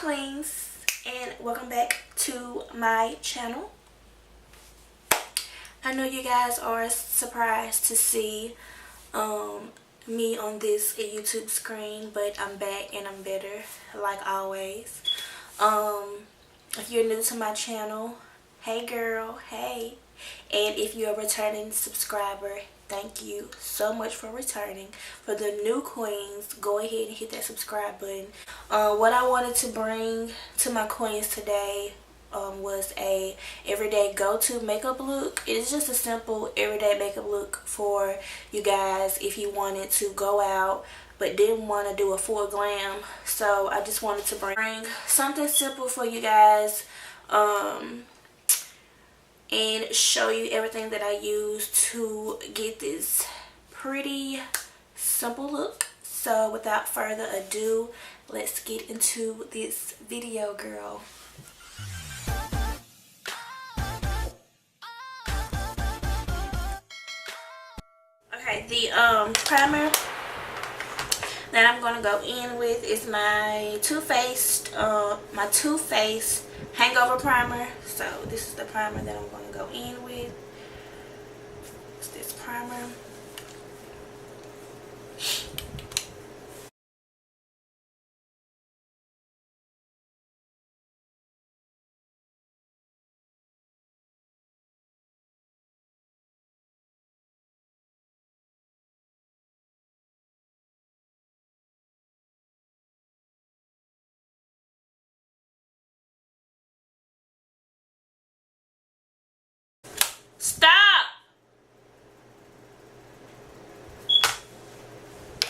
queens, and welcome back to my channel. I know you guys are surprised to see me on this YouTube screen, but I'm back and I'm better, like always. If you're new to my channel, hey girl, hey. And if you're a returning subscriber, thank you so much for returning. For the new queens, go ahead and hit that subscribe button. What I wanted to bring to my queens today was a everyday go-to makeup look. It is just a simple everyday makeup look for you guys if you wanted to go out but didn't want to do a full glam. So I just wanted to bring something simple for you guys and show you everything that I use to get this pretty simple look. So without further ado, let's get into this video, girl. Okay, the primer that I'm gonna go in with is my Too Faced Hangover primer. So this is the primer that I'm gonna go in with. It's this primer. Stop!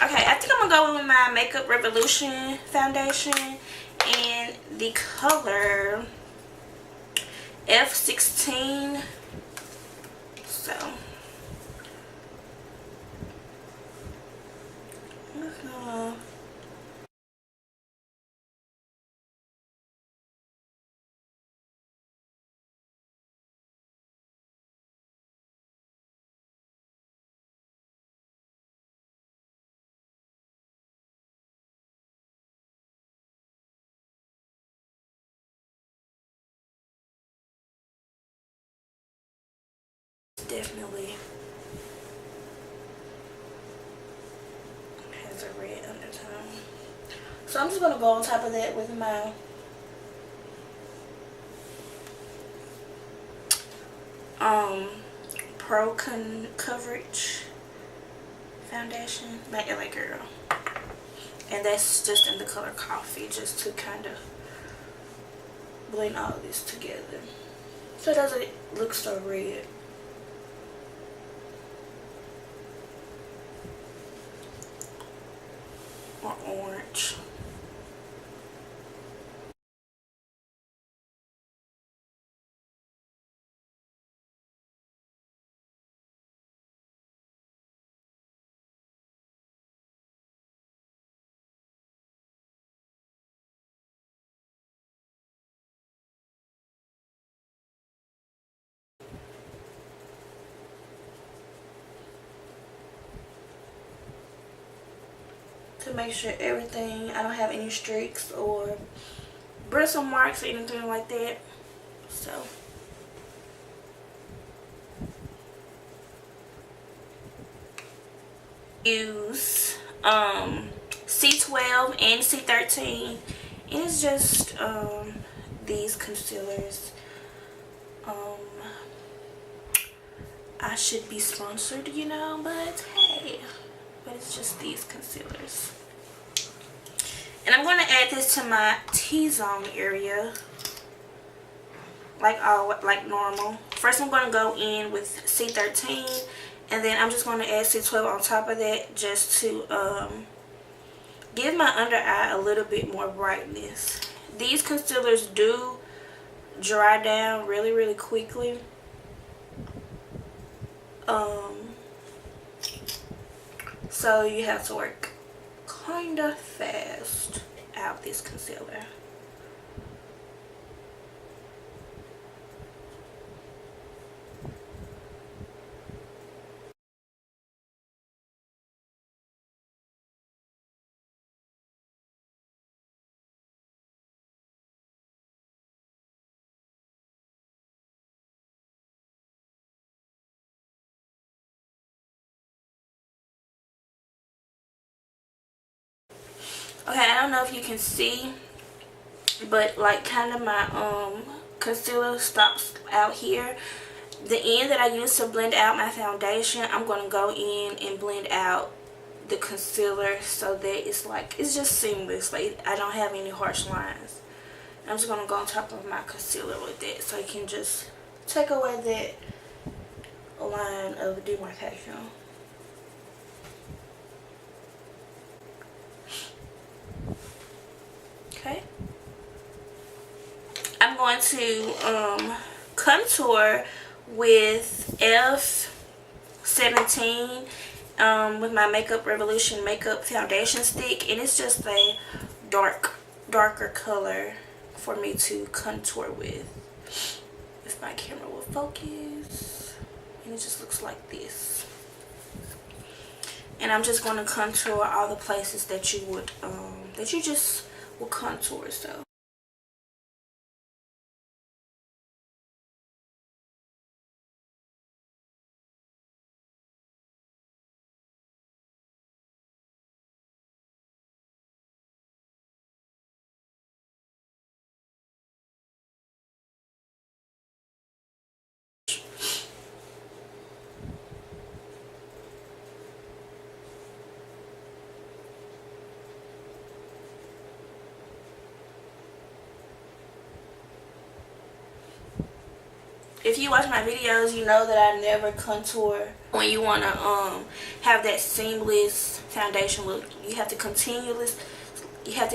Okay, I think I'm gonna go with my Makeup Revolution foundation and the color F16. So definitely has a red undertone. So I'm just gonna go on top of that with my Pro Coverage foundation by LA Girl, and that's just in the color Coffee, just to kind of blend all this together so it doesn't look so red. Or orange. To make sure everything, I don't have any streaks or bristle marks or anything like that. So use C12 and C13, and it's just these concealers. I should be sponsored, you know, but hey, but it's just these concealers. And I'm going to add this to my T-zone area like normal. First I'm going to go in with C13, and then I'm just going to add C12 on top of that just to give my under eye a little bit more brightness. These concealers do dry down really quickly. So you have to work kind of fast out this concealer. Okay, I don't know if you can see, but like kind of my concealer stops out here. The end that I use to blend out my foundation, I'm going to go in and blend out the concealer so that it's like, it's just seamless. Like I don't have any harsh lines. I'm just going to go on top of my concealer with it so it can just take away that line of demarcation. Okay. I'm going to contour with F17 with my Makeup Revolution makeup foundation stick, and it's just a darker color for me to contour with. If my camera will focus, and it just looks like this. And I'm just going to contour all the places that you would that you just will contour. So if you watch my videos, you know that I never contour. When you want to have that seamless foundation look, you have to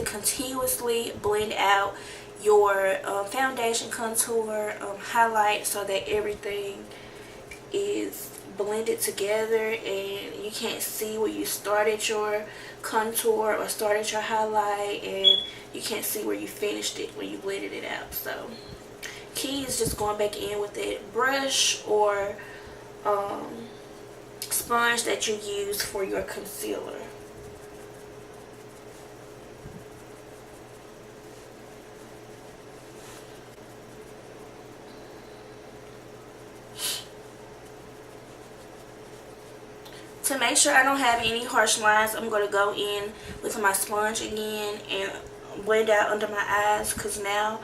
continuously blend out your foundation, contour, highlight, so that everything is blended together and you can't see where you started your contour or started your highlight, and you can't see where you finished it when you blended it out. So key is just going back in with that brush or sponge that you use for your concealer. To make sure I don't have any harsh lines, I'm going to go in with my sponge again and blend out under my eyes, because now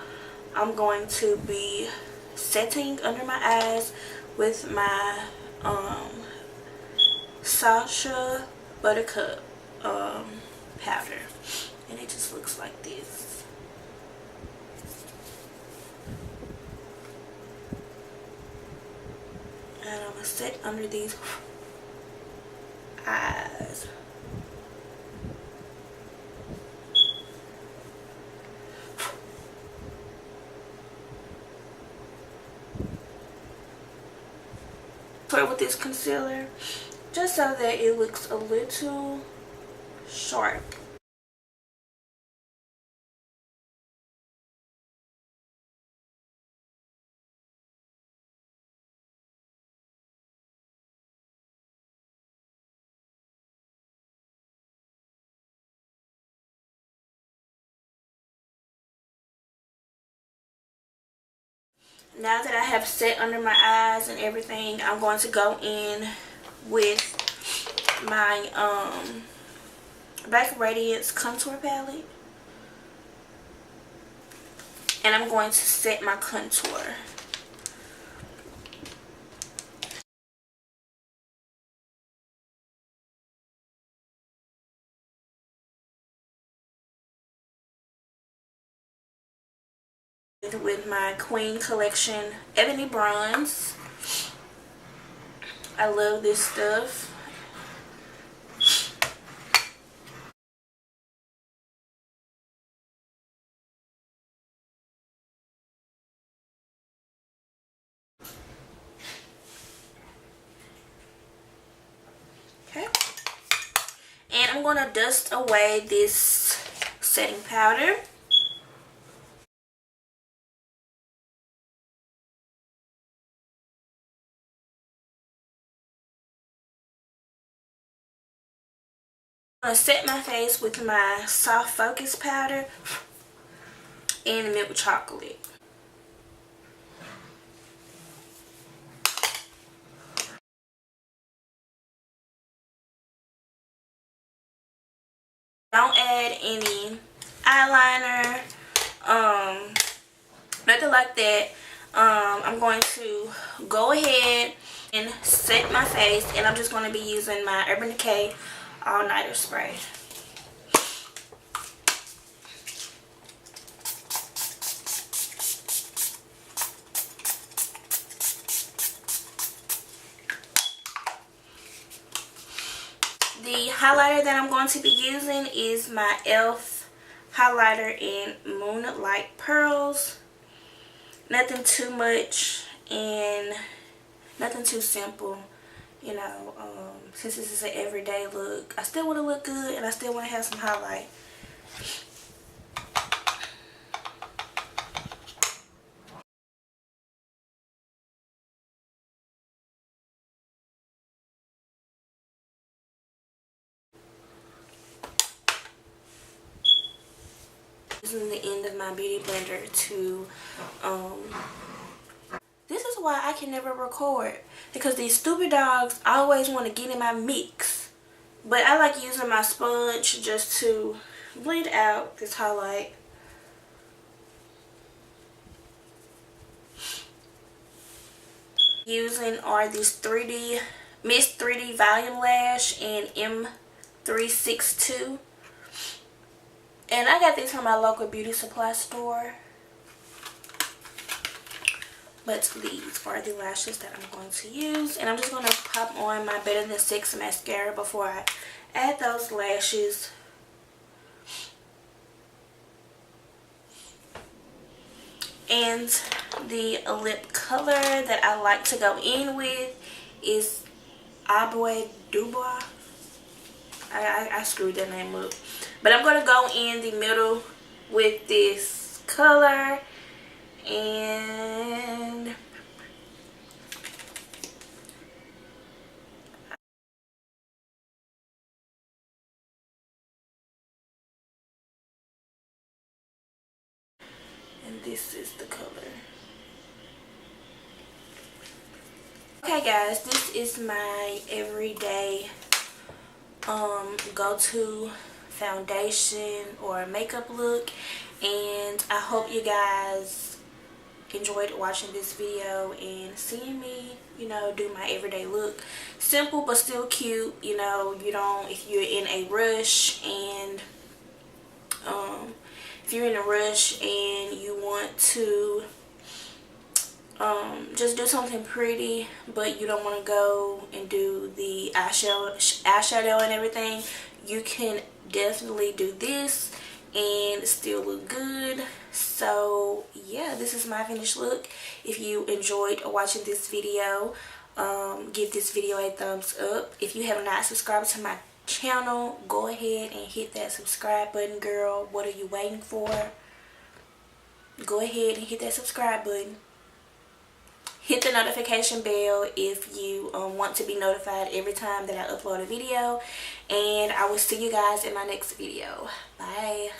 I'm going to be setting under my eyes with my Sacha Buttercup powder, and it just looks like this. And I'm going to set under these eyes. With this concealer, just so that it looks a little sharp. Now that I have set under my eyes and everything, I'm going to go in with my Black Radiance contour palette, and I'm going to set my contour. With my Queen Collection Ebony Bronze. I love this stuff. Okay. And I'm going to dust away this setting powder. I'm going to set my face with my Soft Focus powder and milk chocolate. Don't add any eyeliner, nothing like that. I'm going to go ahead and set my face, and I'm just going to be using my Urban Decay All Nighter Spray. The highlighter that I'm going to be using is my e.l.f. highlighter in Moonlight Pearls. Nothing too much and nothing too simple, you know. Since this is an everyday look, I still want to look good and I still want to have some highlight. Using the end of my beauty blender to this is why I can never record, because these stupid dogs always want to get in my mix. But I like using my sponge just to blend out this highlight. Using are these Miss 3D Volume Lash in M362. And I got these from my local beauty supply store. But these are the lashes that I'm going to use. And I'm just going to pop on my Better Than Sex mascara before I add those lashes. And the lip color that I like to go in with is Aboy Dubois. I screwed that name up. But I'm going to go in the middle with this color. And this is the color. Okay guys, this is my everyday go-to foundation or makeup look, and I hope you guys enjoyed watching this video and seeing me, you know, do my everyday look. Simple but still cute, you know. If you're in a rush and you want to just do something pretty, but you don't want to go and do the eyeshadow and everything, you can definitely do this and still look good. So yeah, this is my finished look. If you enjoyed watching this video, give this video a thumbs up. If you have not subscribed to my channel, go ahead and hit that subscribe button, girl. What are you waiting for? Go ahead and hit that subscribe button. Hit the notification bell if you want to be notified every time that I upload a video. And I will see you guys in my next video. Bye.